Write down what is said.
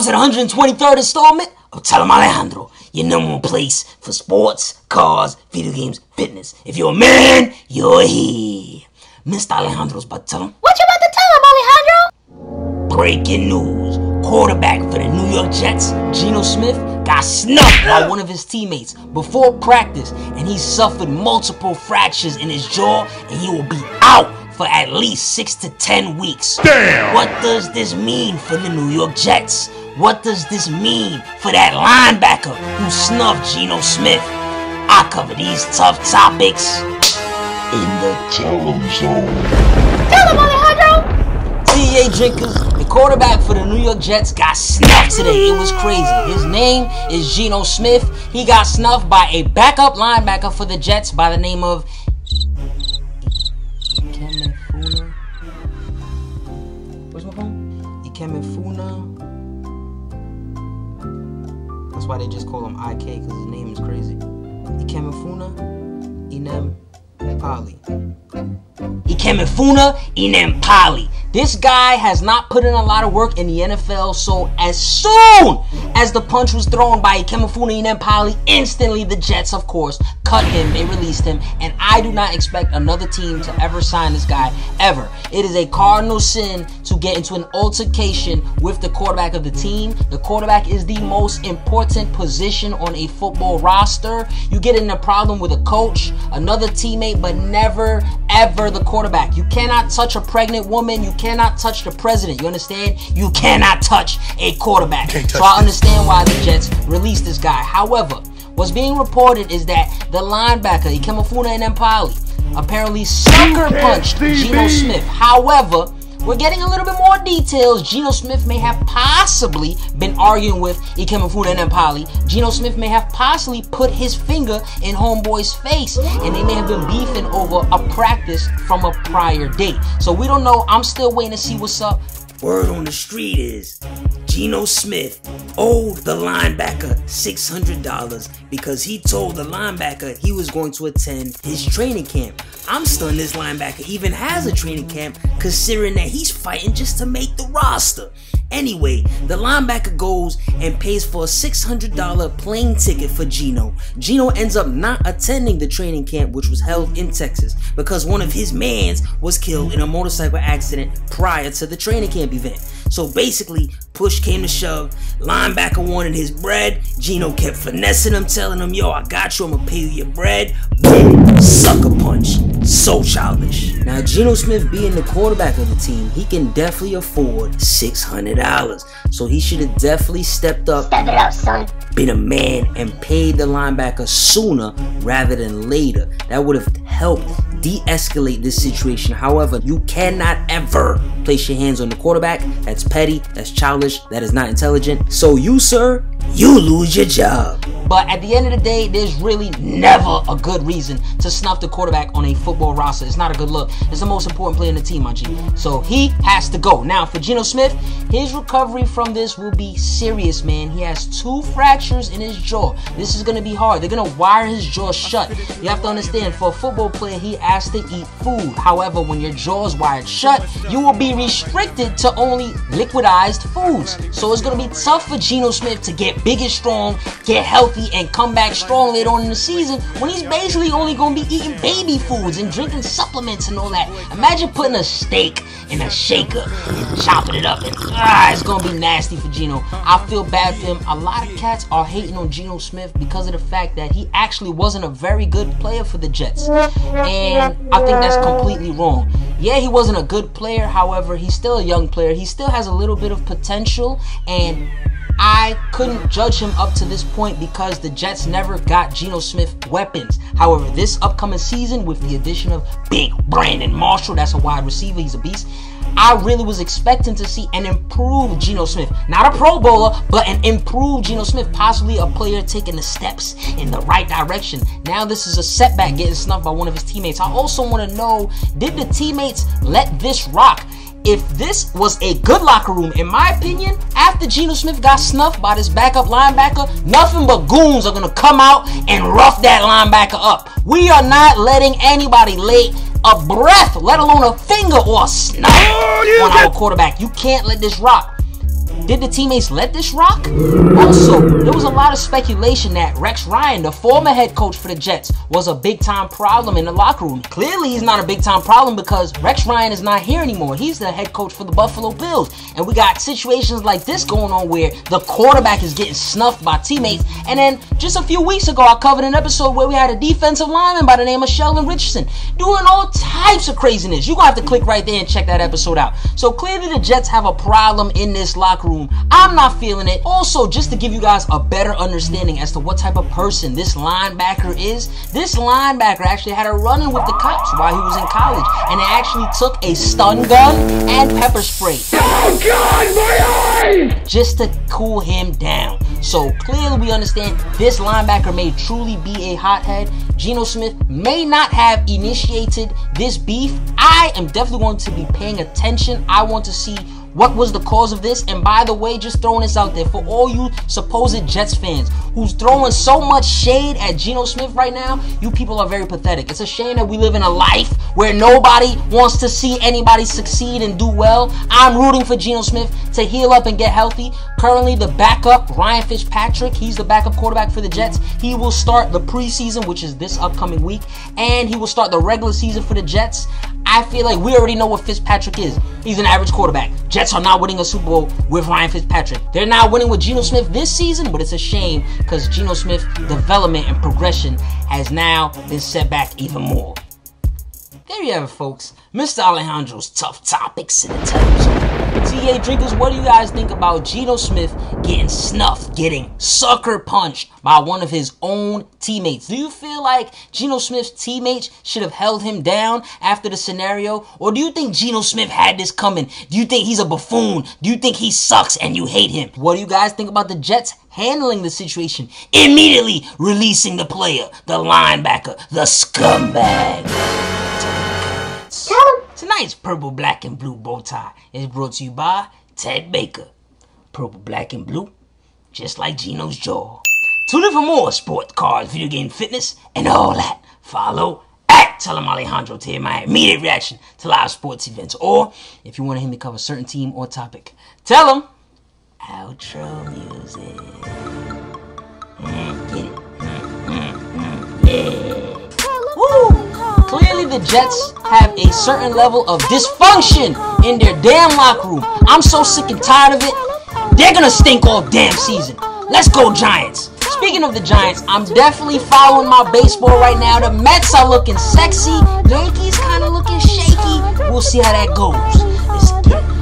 to the 123rd installment of Tell Em Alejandro, your number one place for sports, cars, video games, fitness. If you're a man, you're here. Mr. Alejandro's about to tell him. What you about to tell him, Alejandro? Breaking news. Quarterback for the New York Jets, Geno Smith, got snuffed by one of his teammates before practice, and he suffered multiple fractures in his jaw, and he will be out for at least 6 to 10 weeks. Damn! What does this mean for the New York Jets? What does this mean for that linebacker who snuffed Geno Smith? I cover these tough topics in the Tell Em Zone. Tell him, Alejandro! TA drinkers, the quarterback for the New York Jets got snuffed today. It was crazy. His name is Geno Smith. He got snuffed by a backup linebacker for the Jets by the name of Ikemefuna. Where's my phone? Ikemefuna. That's why they just call him IK, because his name is crazy. Ikemefuna Enemkpali. Ikemefuna Enemkpali. This guy has not put in a lot of work in the NFL, so as soon as the punch was thrown by Ikemefuna Enemkpali, instantly the Jets, of course, cut him. They released him, and I do not expect another team to ever sign this guy, ever. It is a cardinal sin to get into an altercation with the quarterback of the team. The quarterback is the most important position on a football roster. You get in a problem with a coach, another teammate, but never, ever the quarterback. You cannot touch a pregnant woman. You cannot touch the president. You understand? You cannot touch a quarterback. So I understand why the Jets released this guy. However, what's being reported is that the linebacker, Ikemefuna Enemkpali, apparently sucker punched Geno Smith. However, we're getting a little bit more details. Geno Smith may have possibly been arguing with Ikemefuna Enemkpali. Geno Smith may have possibly put his finger in homeboy's face, and they may have been beefing over a practice from a prior date. So we don't know. I'm still waiting to see what's up. Word on the street is Geno Smith owed the linebacker $600 because he told the linebacker he was going to attend his training camp. I'm stunned this linebacker even has a training camp, considering that he's fighting just to make the roster. Anyway, the linebacker goes and pays for a $600 plane ticket for Geno. Geno ends up not attending the training camp, which was held in Texas, because one of his mans was killed in a motorcycle accident prior to the training camp event. So basically, push came to shove, linebacker wanted his bread, Geno kept finessing him, telling him, yo, I got you, I'm gonna pay you your bread. Boom, sucker punch. So childish. Now, Geno Smith being the quarterback of the team, he can definitely afford $600. So he should have definitely stepped up. Step it up, son. Been a man and paid the linebacker sooner rather than later. That would have helped de-escalate this situation. However, you cannot ever place your hands on the quarterback. That's petty, that's childish, that is not intelligent. So you, sir, you lose your job. But at the end of the day, there's really never a good reason to snuff the quarterback on a football roster. It's not a good look. It's the most important player in the team, my G. So he has to go. Now, for Geno Smith, his recovery from this will be serious, man. He has 2 fractures in his jaw. This is going to be hard. They're going to wire his jaw shut. You have to understand, for a football player, he has to eat food. However, when your jaw is wired shut, you will be restricted to only liquidized foods. So it's going to be tough for Geno Smith to get big and strong, get healthy, and come back strong later on in the season when he's basically only going to be eating baby foods and drinking supplements and all that. Imagine putting a steak in a shaker and chopping it up, and it's going to be nasty for Geno. I feel bad for him. A lot of cats are hating on Geno Smith because of the fact that he actually wasn't a very good player for the Jets, and I think that's completely wrong. Yeah, he wasn't a good player. However, he's still a young player. He still has a little bit of potential, and I couldn't judge him up to this point because the Jets never got Geno Smith weapons. However, this upcoming season, with the addition of big Brandon Marshall, that's a wide receiver, he's a beast, I really was expecting to see an improved Geno Smith. Not a Pro Bowler, but an improved Geno Smith. Possibly a player taking the steps in the right direction. Now this is a setback, getting snuffed by one of his teammates. I also want to know, did the teammates let this rock? If this was a good locker room, in my opinion, after Geno Smith got snuffed by this backup linebacker, nothing but goons are going to come out and rough that linebacker up. We are not letting anybody lay a breath, let alone a finger or a snap on our quarterback. You can't let this rock. Did the teammates let this rock? Also, there was a lot of speculation that Rex Ryan, the former head coach for the Jets, was a big-time problem in the locker room. Clearly, he's not a big-time problem because Rex Ryan is not here anymore. He's the head coach for the Buffalo Bills. And we got situations like this going on where the quarterback is getting snuffed by teammates. And then just a few weeks ago, I covered an episode where we had a defensive lineman by the name of Sheldon Richardson doing all types of craziness. You're going to have to click right there and check that episode out. So clearly, the Jets have a problem in this locker room. I'm not feeling it. Also, just to give you guys a better understanding as to what type of person this linebacker is, this linebacker actually had a run-in with the cops while he was in college, and they actually took a stun gun and pepper spray. Oh God, my eye! Just to cool him down. So clearly we understand this linebacker may truly be a hothead. Geno Smith may not have initiated this beef. I am definitely going to be paying attention. I want to see what was the cause of this. And by the way, just throwing this out there for all you supposed Jets fans who's throwing so much shade at Geno Smith right now, you people are very pathetic. It's a shame that we live in a life where nobody wants to see anybody succeed and do well. I'm rooting for Geno Smith to heal up and get healthy. Currently, the backup, Ryan Fitzpatrick, he's the backup quarterback for the Jets. He will start the preseason, which is this upcoming week, and he will start the regular season for the Jets. I feel like we already know what Fitzpatrick is. He's an average quarterback. Jets are not winning a Super Bowl with Ryan Fitzpatrick. They're not winning with Geno Smith this season, but it's a shame because Geno Smith's development and progression has now been set back even more. There you have it, folks. Mr. Alejandro's tough topics in the television. TA drinkers, what do you guys think about Geno Smith getting snuffed, getting sucker punched by one of his own teammates? Do you feel like Geno Smith's teammates should have held him down after the scenario? Or do you think Geno Smith had this coming? Do you think he's a buffoon? Do you think he sucks and you hate him? What do you guys think about the Jets handling the situation? Immediately releasing the player, the linebacker, the scumbag. Tonight's Purple, Black, and Blue bow tie is brought to you by Ted Baker. Purple, black, and blue, just like Geno's jaw. Tune in for more sports, cars, video game, fitness, and all that. Follow at Tell Em Alejandro to hear my immediate reaction to live sports events. Or, if you want to hear me cover a certain team or topic, tell them outro music. Get it? Yeah. Woo! Clearly the Jets have a certain level of dysfunction in their damn locker room. I'm so sick and tired of it. They're gonna stink all damn season. Let's go Giants. Speaking of the Giants, I'm definitely following my baseball right now. The Mets are looking sexy. Yankees kind of looking shaky. We'll see how that goes. Let's get it.